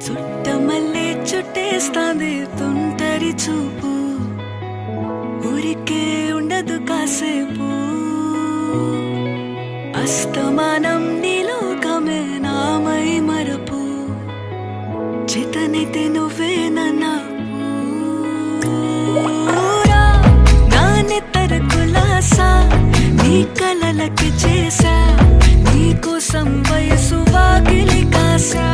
చుట్టమల్లే చుట్టేస్తాంది తుంటరి చూపు, ఊరికే ఉండదు కాసేపు. అస్తమానం నీలోకమే నామై మరపు, చేతనైతే నువ్వే నాకు. నా నెత్తర కులాసా నీ కలలకి చేసా, నీ కోసం వయసు వాకిలి కాసా.